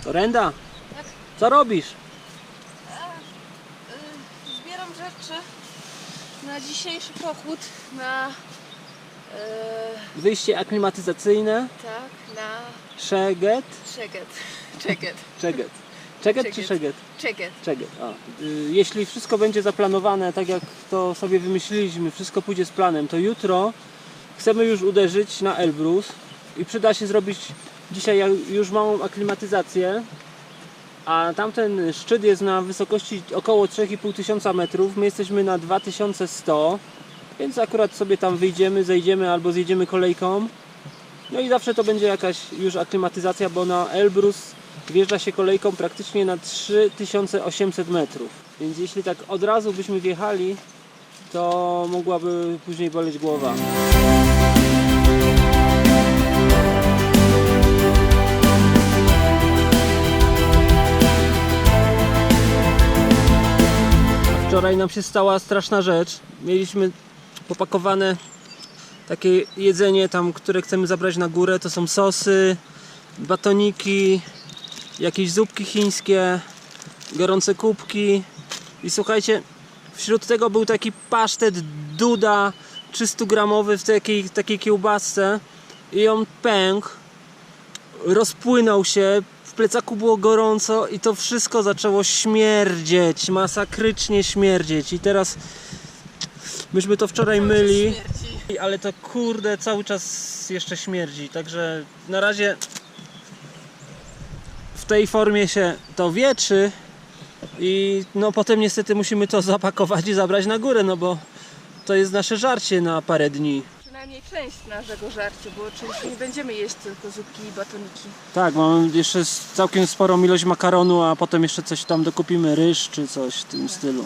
Dorenda, Tak? co robisz? Zbieram rzeczy na dzisiejszy pochód, na Wyjście aklimatyzacyjne, tak, na Szeged. Czeket. Czeget czy Szeged? Czeket. Czeget. Jeśli wszystko będzie zaplanowane tak jak to sobie wymyśliliśmy, wszystko pójdzie z planem, to jutro chcemy już uderzyć na Elbrus i przyda się zrobić dzisiaj już małą aklimatyzację, a tamten szczyt jest na wysokości około 3500 metrów, my jesteśmy na 2100, więc akurat sobie tam wyjdziemy, zejdziemy albo zjedziemy kolejką. No i zawsze to będzie jakaś już aklimatyzacja, bo na Elbrus wjeżdża się kolejką praktycznie na 3800 metrów. Więc jeśli tak od razu byśmy wjechali, to mogłaby później boleć głowa. Wczoraj nam się stała straszna rzecz. Mieliśmy popakowane takie jedzenie tam, które chcemy zabrać na górę. To są sosy, batoniki, jakieś zupki chińskie, gorące kubki. I słuchajcie, wśród tego był taki pasztet Duda 300 gramowy w takiej kiełbasce i on pękł, rozpłynął się, w plecaku było gorąco i to wszystko zaczęło śmierdzieć, masakrycznie śmierdzieć. I teraz myśmy to wczoraj myli, ale to kurde cały czas jeszcze śmierdzi, także na razie w tej formie się to wietrzy i no potem niestety musimy to zapakować i zabrać na górę, no bo to jest nasze żarcie na parę dni. Przynajmniej część naszego żarcia, bo oczywiście nie będziemy jeść tylko zupki i batoniki. Tak, mamy jeszcze całkiem sporą ilość makaronu, a potem jeszcze coś tam dokupimy, ryż czy coś w tym stylu.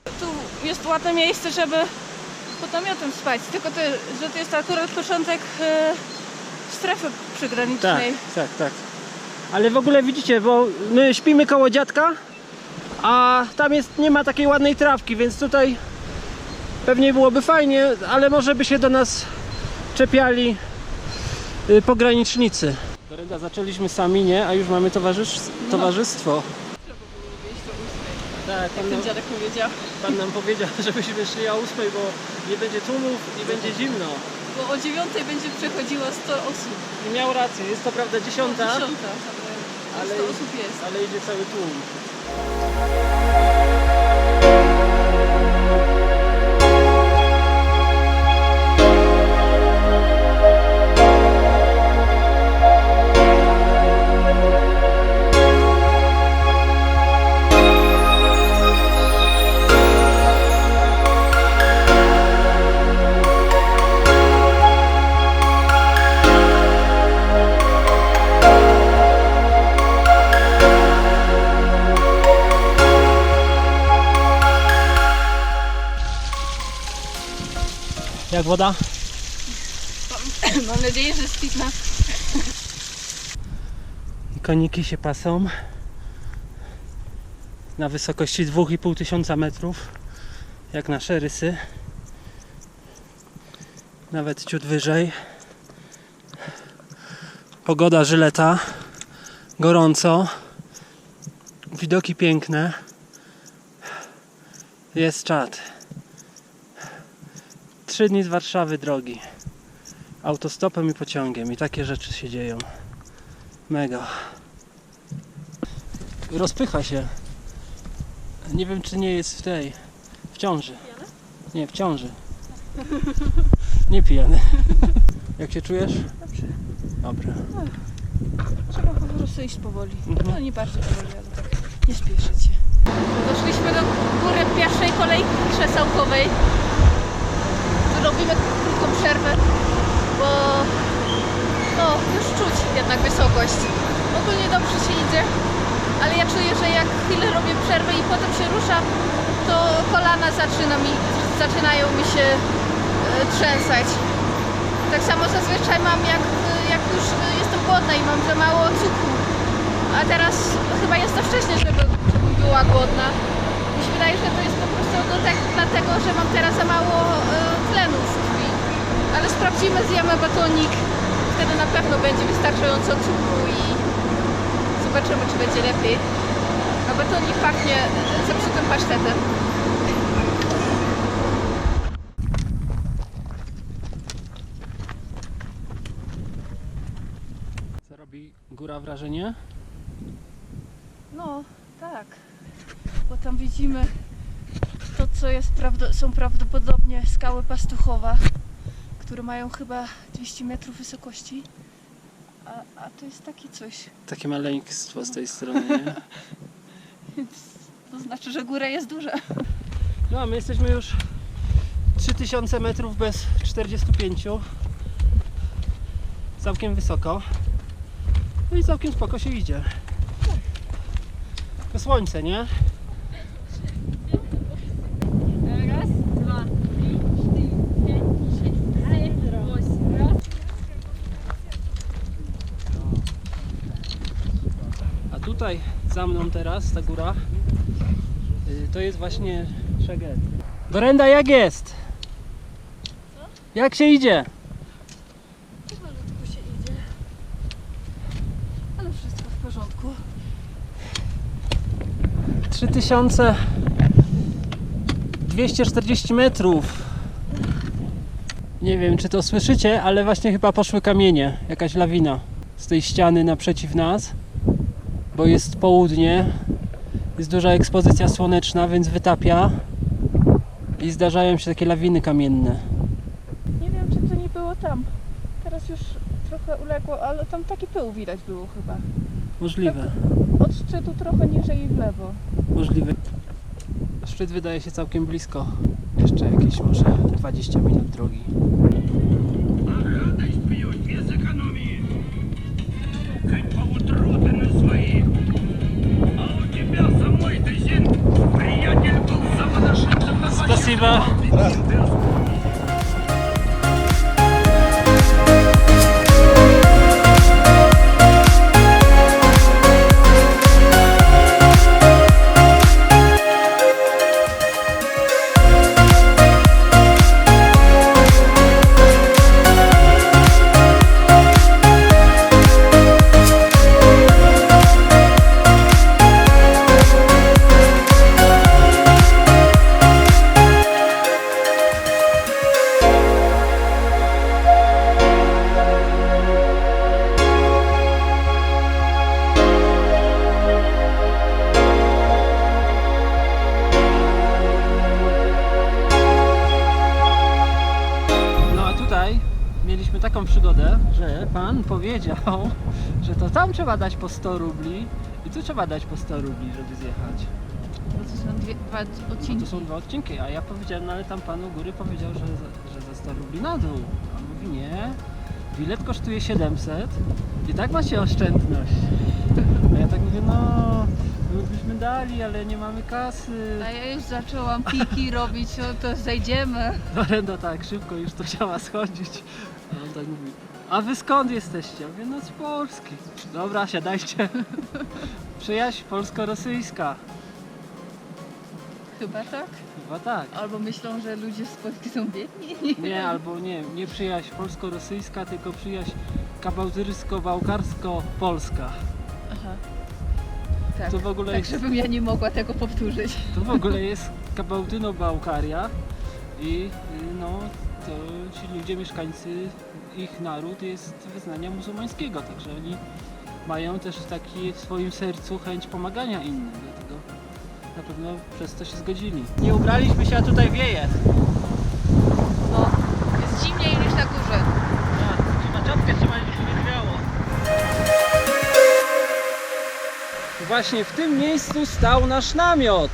Tu jest ładne miejsce, żeby pod namiotem spać, tylko to, że to jest akurat początek strefy przygranicznej. Tak. Ale w ogóle widzicie, bo my śpimy koło dziadka, a tam nie ma takiej ładnej trawki, więc tutaj pewnie byłoby fajnie, ale może by się do nas czepiali pogranicznicy. Dorenda, zaczęliśmy sami, nie? A już mamy towarzystwo. Tak, Ten dziadek powiedział. pan nam powiedział, żebyśmy szli o 8, bo nie będzie tłumów i będzie zimno. Bo o 9 będzie przechodziło 100 osób. I miał rację, jest to prawda 10, 10, ale 100 Ale- osób jest. ale idzie cały tłum. Jak woda? Mam nadzieję, że jest pitna. Koniki się pasą na wysokości 2500 metrów, jak nasze rysy, nawet ciut wyżej. Pogoda żyleta, gorąco, widoki piękne, jest czad. 3 dni z Warszawy drogi, autostopem i pociągiem, i takie rzeczy się dzieją. Mega. Rozpycha się. Nie wiem, czy nie jest w ciąży. Nie, w ciąży. Nie pijany. Jak się czujesz? Dobrze. Dobra. Trzeba po prostu iść powoli. Mhm. No nie bardzo powoli, ale tak nie spieszyć się. Doszliśmy do góry pierwszej kolejki krzesełkowej. Robimy krótką przerwę, bo no, już czuć jednak wysokość. Ogólnie dobrze się idzie, ale ja czuję, że jak chwilę robię przerwę i potem się ruszam, to kolana zaczynają mi się trzęsać. Tak samo zazwyczaj mam, jak już jestem głodna i mam za mało cukru. A teraz chyba jest za wcześnie, żebym była głodna. Mi się wydaje, że to jest po prostu dlatego, że mam teraz za mało tlenu w krwi. Ale sprawdzimy, zjemy batonik w wtedy na pewno będzie wystarczająco cukru i zobaczymy, czy będzie lepiej. A batonik pachnie zepsutym pasztetem. Co robi góra wrażenie? No, tak. Bo tam widzimy to, co jest są prawdopodobnie skały Pastuchowa, które mają chyba 200 metrów wysokości. A to jest takie coś. Takie maleństwo z tej strony, nie? Więc to znaczy, że góra jest duża. No a my jesteśmy już 3000 metrów bez 45. Całkiem wysoko. No i całkiem spoko się idzie. To słońce, nie? Raz, dwa, 3, 4, 5, 6, 7, 8. Raz. A tutaj za mną teraz ta góra to jest właśnie Szeged. Dorenda, jak jest? Jak się idzie? Malutko się idzie. Ale wszystko w porządku. 3240 metrów. Nie wiem, czy to słyszycie, ale właśnie chyba poszły kamienie. Jakaś lawina z tej ściany naprzeciw nas. Bo jest południe. Jest duża ekspozycja słoneczna, więc wytapia. I zdarzają się takie lawiny kamienne. Nie wiem, czy to nie było tam. Teraz już trochę uległo, ale tam taki pył widać było chyba. Możliwe. Od szczytu trochę niżej i w lewo. Możliwe. Szczyt wydaje się całkiem blisko. Jeszcze jakieś może 20 minut drogi. Радость пьют без экономии. Хоть поутру-то свои. А у тебя самой тысяч приятель был самодошедшим на Спасибо. Mieliśmy taką przygodę, że pan powiedział, że to tam trzeba dać po 100 rubli i tu trzeba dać po 100 rubli, żeby zjechać. Bo to są dwa No odcinki. to są dwa odcinki, a ja powiedziałem, no ale tam pan u góry powiedział, że za 100 rubli na dół. A on mówi nie, bilet kosztuje 700 i tak macie oszczędność. A ja tak mówię, no my byśmy dali, ale nie mamy kasy. A ja już zaczęłam piki robić, no to zejdziemy. Dorenda tak szybko już to chciała schodzić. A on tak mówi, a wy skąd jesteście? Ja mówię, no z Polski. Dobra, siadajcie. Przyjaźń polsko-rosyjska. Chyba tak. Chyba tak. Albo myślą, że ludzie z Polski są biedni. Nie, albo nie przyjaźń polsko-rosyjska, tylko przyjaźń kabałtyrsko-bałkarsko-polska. Aha. Tak, To w ogóle tak jest, żebym ja nie mogła tego powtórzyć. to w ogóle jest Kabałtyno-Bałkaria i no to ci ludzie, mieszkańcy, ich naród jest wyznania muzułmańskiego, także oni mają też taki w swoim sercu chęć pomagania innym, dlatego na pewno przez to się zgodzili. Nie ubraliśmy się, a tutaj wieje. No, jest zimniej niż na górze. Na czapkę trzeba, żeby się nie wiało. Właśnie w tym miejscu stał nasz namiot.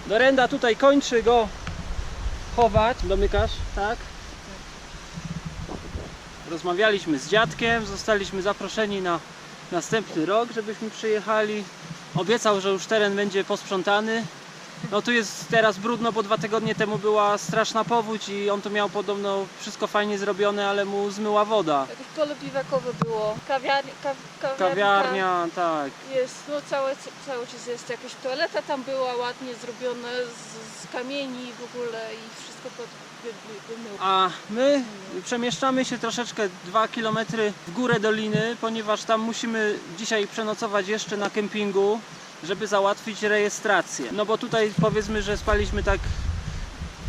Dorenda tutaj kończy go chować. Domykasz, tak? Rozmawialiśmy z dziadkiem, zostaliśmy zaproszeni na następny rok, żebyśmy przyjechali. Obiecał, że już teren będzie posprzątany No tu jest teraz brudno, bo 2 tygodnie temu była straszna powódź i on tu miał podobno wszystko fajnie zrobione, ale mu zmyła woda. Jakieś pole piwakowe było, Kawiarnia, tak. jest, no cały czas jest jakaś toaleta tam była ładnie zrobiona z kamieni w ogóle i wszystko wymyło. A my przemieszczamy się troszeczkę 2 km w górę doliny, ponieważ tam musimy dzisiaj przenocować jeszcze na kempingu, żeby załatwić rejestrację. No bo tutaj powiedzmy, że spaliśmy tak,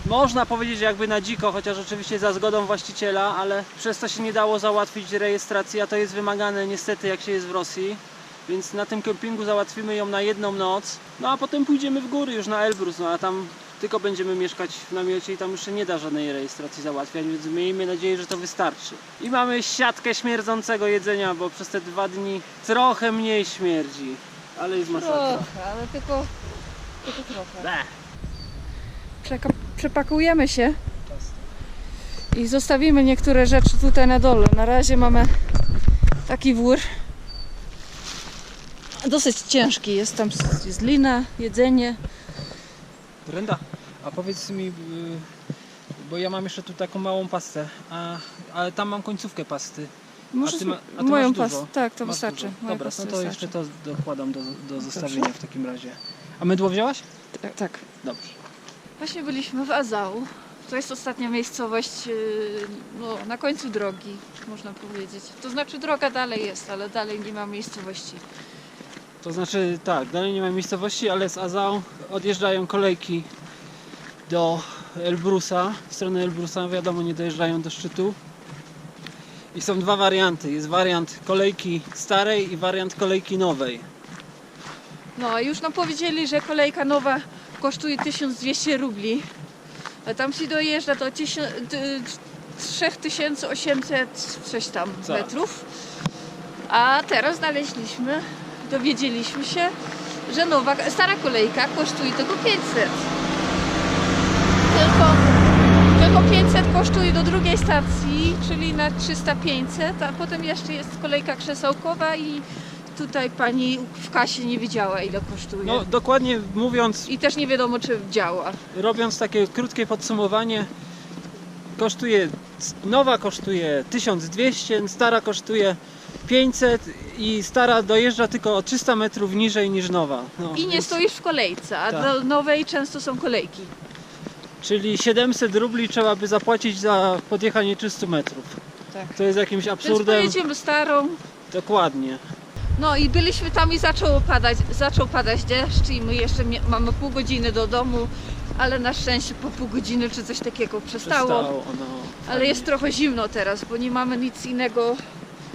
można powiedzieć jakby na dziko, chociaż oczywiście za zgodą właściciela, ale przez to się nie dało załatwić rejestracji, a to jest wymagane niestety jak się jest w Rosji. Więc na tym kempingu załatwimy ją na 1 noc, no a potem pójdziemy w góry już na Elbrus, no a tam tylko będziemy mieszkać w namiocie i tam już się nie da żadnej rejestracji załatwiać, więc miejmy nadzieję, że to wystarczy. I mamy siatkę śmierdzącego jedzenia, bo przez te 2 dni trochę mniej śmierdzi, ale jest masakra. Trochę, ale tylko trochę. Bleh. Przepakujemy się i zostawimy niektóre rzeczy tutaj na dole. Na razie mamy taki wór. Dosyć ciężki jest, tam jest lina, jedzenie. Brenda, a powiedz mi, bo ja mam jeszcze tu taką małą pastę, ale tam mam końcówkę pasty. Możesz ty moją masz pastę, dużo? tak, to Masz wystarczy. dużo. Moja Dobra, pasta no to wystarczy. jeszcze to dokładam do zestawienia w takim razie. A mydło wzięłaś? Tak. Dobrze. Właśnie byliśmy w Azau. To jest ostatnia miejscowość no, na końcu drogi, można powiedzieć. To znaczy droga dalej jest, ale dalej nie ma miejscowości. To znaczy tak, dalej nie ma miejscowości, ale z Azau odjeżdżają kolejki do Elbrusa, w stronę Elbrusa, wiadomo, nie dojeżdżają do szczytu. I są 2 warianty. Jest wariant kolejki starej i wariant kolejki nowej. No a już nam powiedzieli, że kolejka nowa kosztuje 1200 rubli. A tam się dojeżdża do 3800 coś tam Tak. metrów. A teraz dowiedzieliśmy się, że stara kolejka kosztuje tylko 500. Tylko 500 kosztuje do drugiej stacji, czyli na 300-500, a potem jeszcze jest kolejka krzesełkowa i tutaj pani w kasie nie wiedziała ile kosztuje. No dokładnie mówiąc, I też nie wiadomo czy działa. robiąc takie krótkie podsumowanie, nowa kosztuje 1200, stara kosztuje 500 i stara dojeżdża tylko o 300 metrów niżej niż nowa. No, I nie więc- stoisz w kolejce, a Tak. do nowej często są kolejki. Czyli 700 rubli trzeba by zapłacić za podjechanie 300 metrów. Tak. To jest jakimś Więc absurdem. pojedziemy starą. Dokładnie. No i byliśmy tam i zaczął padać deszcz i my jeszcze mamy pół godziny do domu, ale na szczęście po pół godziny czy coś takiego przestało. No, Ale jest trochę zimno teraz, bo nie mamy nic innego,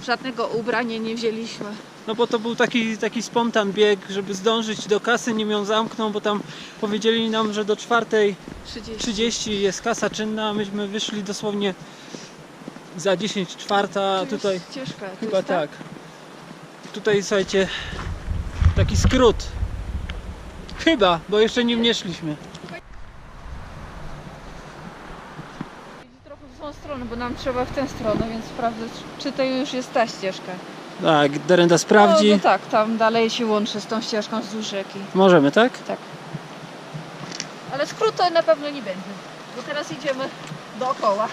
żadnego ubrania nie wzięliśmy. no bo to był taki spontan bieg, żeby zdążyć do kasy, nim ją zamkną, bo tam powiedzieli nam, że do 4:30 jest kasa czynna, a myśmy wyszli dosłownie za 10:04, tutaj Ciężka. chyba tak. Tutaj słuchajcie, taki skrót. Chyba, bo jeszcze nim nie szliśmy. Trochę w tą stronę, bo nam trzeba w tę stronę, więc sprawdzę, czy to już jest ta ścieżka. Tak, Derenda sprawdzi. No tak, tam dalej się łączy z tą ścieżką wzdłuż rzeki. Możemy, tak? Tak. Ale skrótu na pewno nie będzie, bo teraz idziemy dookoła.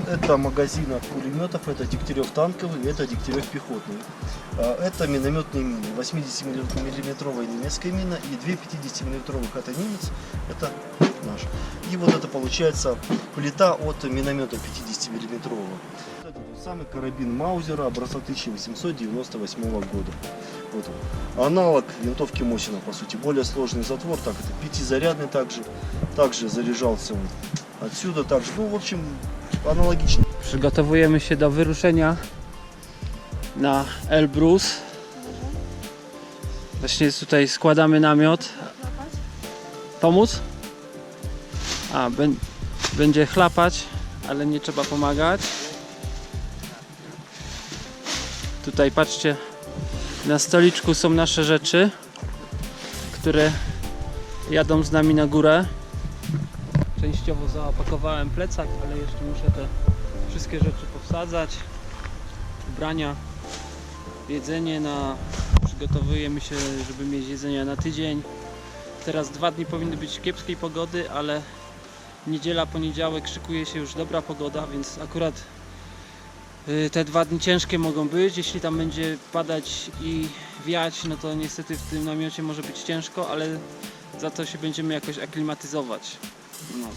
Это магазин от пулеметов, это Дегтярев танковый, это Дегтярев пехотный. Это минометные мины, 80-миллиметровая немецкая мина и 2 50-миллиметровых, это немец, это наш. И вот это получается плита от миномета 50-миллиметрового. Это тот самый карабин Маузера образца 1898 года. Вот он. Аналог винтовки Мосина, по сути, более сложный затвор, так это 5-зарядный также заряжался он отсюда, также, ну в общем аналогично. Przygotowujemy się do wyruszenia na Elbrus. Właśnie tutaj składamy namiot. Pomóc? A, będzie chlapać, ale nie trzeba pomagać. Tutaj patrzcie, na stoliczku są nasze rzeczy, które jadą z nami na górę. Częściowo zaopakowałem plecak, ale jeszcze muszę te wszystkie rzeczy powsadzać. Ubrania, jedzenie przygotowujemy się, żeby mieć jedzenie na tydzień. Teraz 2 dni powinny być kiepskiej pogody, ale niedziela, poniedziałek szykuje się już dobra pogoda, więc akurat te 2 dni ciężkie mogą być. Jeśli tam będzie padać i wiać, no to niestety w tym namiocie może być ciężko, ale za to się będziemy jakoś aklimatyzować. No,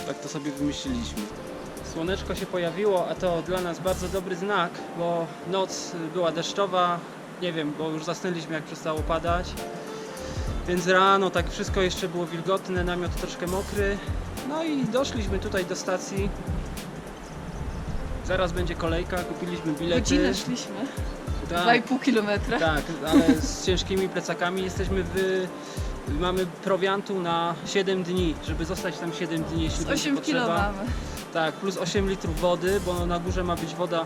tak to sobie wymyśliliśmy. Słoneczko się pojawiło, a to dla nas bardzo dobry znak, bo noc była deszczowa, nie wiem, bo już zasnęliśmy jak przestało padać. Więc rano tak wszystko jeszcze było wilgotne, namiot troszkę mokry. No i doszliśmy tutaj do stacji. Zaraz będzie kolejka, kupiliśmy bilety. Godzinę szliśmy. Tak, 2,5 kilometra. tak, ale z ciężkimi plecakami mamy prowiantu na 7 dni, żeby zostać tam 7 dni, jeśli będzie 8 kilo potrzeba. mamy. Tak, plus 8 litrów wody, bo na górze ma być woda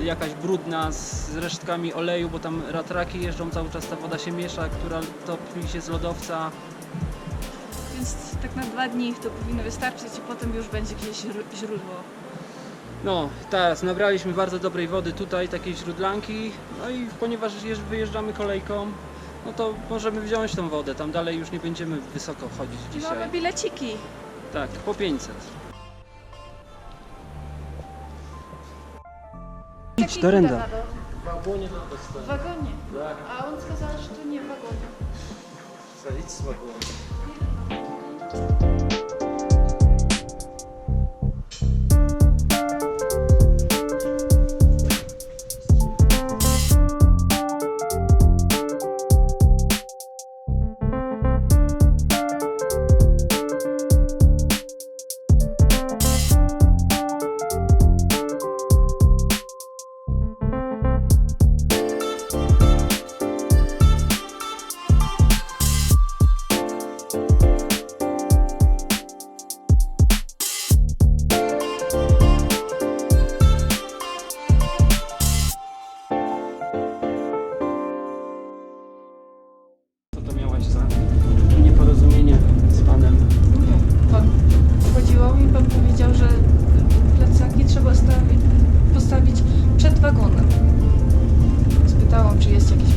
jakaś brudna z resztkami oleju, bo tam ratraki jeżdżą cały czas, ta woda się miesza, która topi się z lodowca. Więc tak na 2 dni to powinno wystarczyć i potem już będzie gdzieś źródło. No, teraz nabraliśmy bardzo dobrej wody tutaj, takiej źródlanki, no i ponieważ wyjeżdżamy kolejką, no to możemy wziąć tą wodę, tam dalej już nie będziemy wysoko chodzić Mamy dzisiaj. bileciki. Tak, po 500. Taki Torenda. tutaj na dole. W wagonie na to W wagonie. Tak, A on сказал, że nie w wagonie. salić z wagonu. Co to miałaś za nieporozumienie z panem? Pan chodziło mi, pan powiedział, że plecaki trzeba postawić przed wagonem. Spytałam, czy jest jakiś